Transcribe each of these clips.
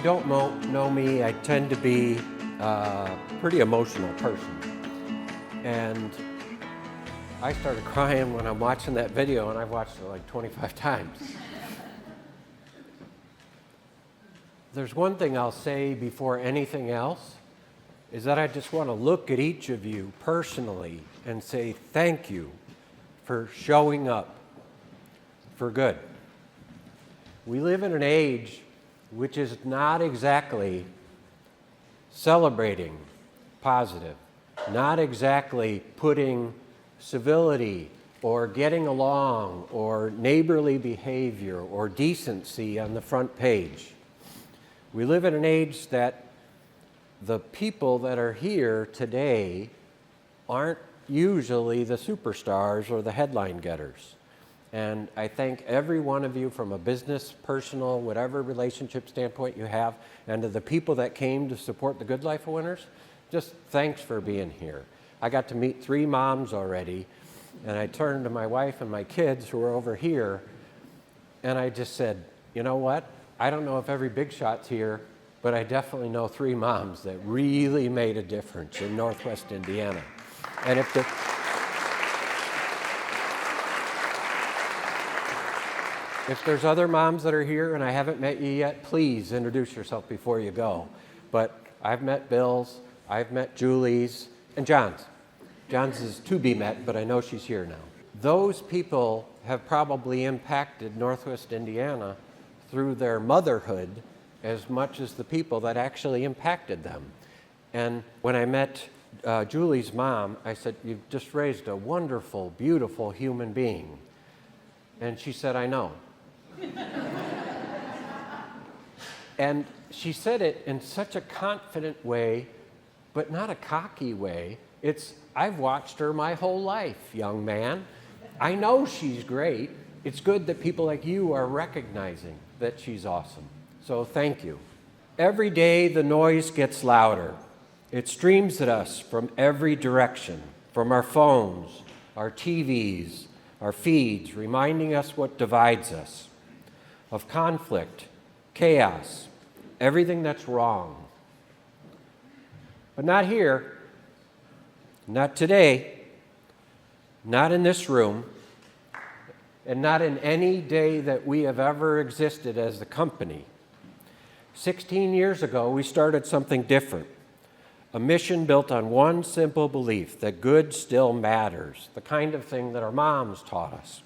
don't know me, I tend to be a pretty emotional person. And I started crying when I'm watching that video, and I've watched it like 25 times. There's one thing I'll say before anything else, is that I just want to look at each of you personally and say thank you for showing up for good. We live in an age which is not exactly celebrating positive, not exactly putting civility or getting along or neighborly behavior or decency on the front page. We live in an age that the people that are here today aren't usually the superstars or the headline getters. And I thank every one of you from a business, personal, whatever relationship standpoint you have, and to the people that came to support the Good Life winners, just thanks for being here. I got to meet 3 moms already, and I turned to my wife and my kids who are over here, and I just said, you know what? I don't know if every big shot's here, but I definitely know 3 moms that really made a difference in Northwest Indiana. And if there's other moms that are here and I haven't met you yet, please introduce yourself before you go. But I've met Bill's, I've met Julie's, and John's. John's is to be met, but I know she's here now. Those people have probably impacted Northwest Indiana through their motherhood as much as the people that actually impacted them. And when I met Julie's mom, I said, "You've just raised a wonderful, beautiful human being." And she said, "I know." And she said it in such a confident way, but not a cocky way. I've watched her my whole life, young man. I know she's great. It's good that people like you are recognizing that she's awesome. So thank you. Every day the noise gets louder. It streams at us from every direction, from our phones, our TVs, our feeds, reminding us what divides us, of conflict, chaos, everything that's wrong. But not here, not today, not in this room, and not in any day that we have ever existed as a company. 16 years ago, we started something different, a mission built on one simple belief, that good still matters, the kind of thing that our moms taught us,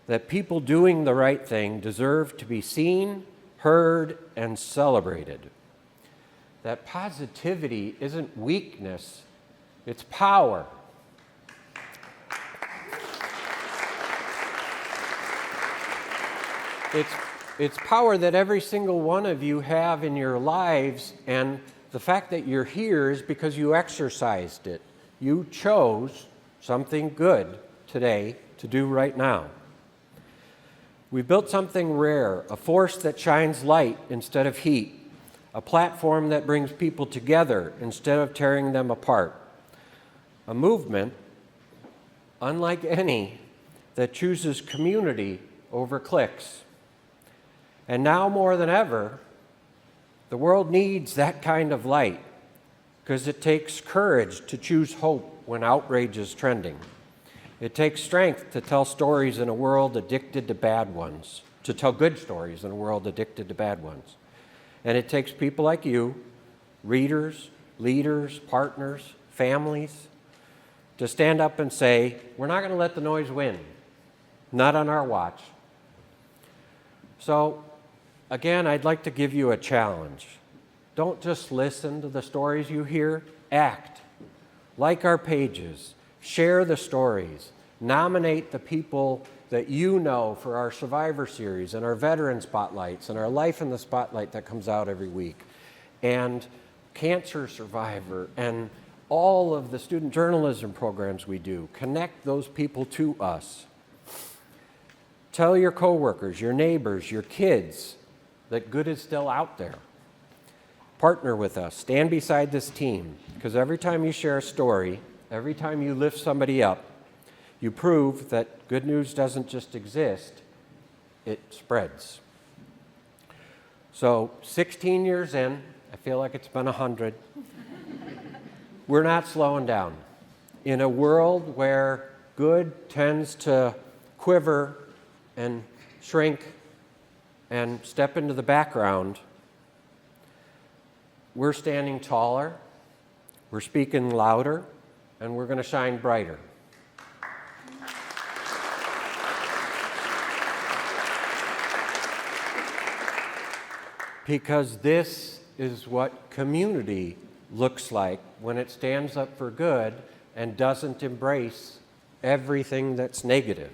that people doing the right thing deserve to be seen, heard, and celebrated, that positivity isn't weakness, it's power. It's power that every single one of you have in your lives, and the fact that you're here is because you exercised it. You chose something good today to do right now. We built something rare, a force that shines light instead of heat, a platform that brings people together instead of tearing them apart, a movement, unlike any, that chooses community over clicks. And now more than ever, the world needs that kind of light, because it takes courage to choose hope when outrage is trending. It takes strength to tell stories in a world addicted to bad ones, to tell good stories in a world addicted to bad ones. And it takes people like you, readers, leaders, partners, families, to stand up and say, we're not going to let the noise win, not on our watch. So, again, I'd like to give you a challenge. Don't just listen to the stories you hear, act. Like our pages, share the stories, nominate the people that you know for our Survivor Series and our Veteran Spotlights and our Life in the Spotlight that comes out every week, and Cancer Survivor, and all of the student journalism programs we do. Connect those people to us. Tell your coworkers, your neighbors, your kids that good is still out there. Partner with us. Stand beside this team, because every time you share a story, every time you lift somebody up, you prove that good news doesn't just exist, it spreads. So 16 years in, I feel like it's been 100. We're not slowing down. In a world where good tends to quiver and shrink and step into the background, we're standing taller, we're speaking louder, and we're going to shine brighter. Because this is what community looks like when it stands up for good and doesn't embrace everything that's negative.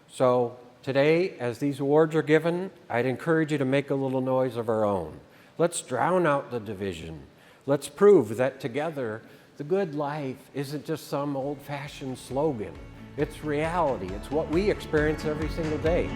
So today, as these awards are given, I'd encourage you to make a little noise of our own. Let's drown out the division. Let's prove that together, the good life isn't just some old-fashioned slogan. It's reality. It's what we experience every single day.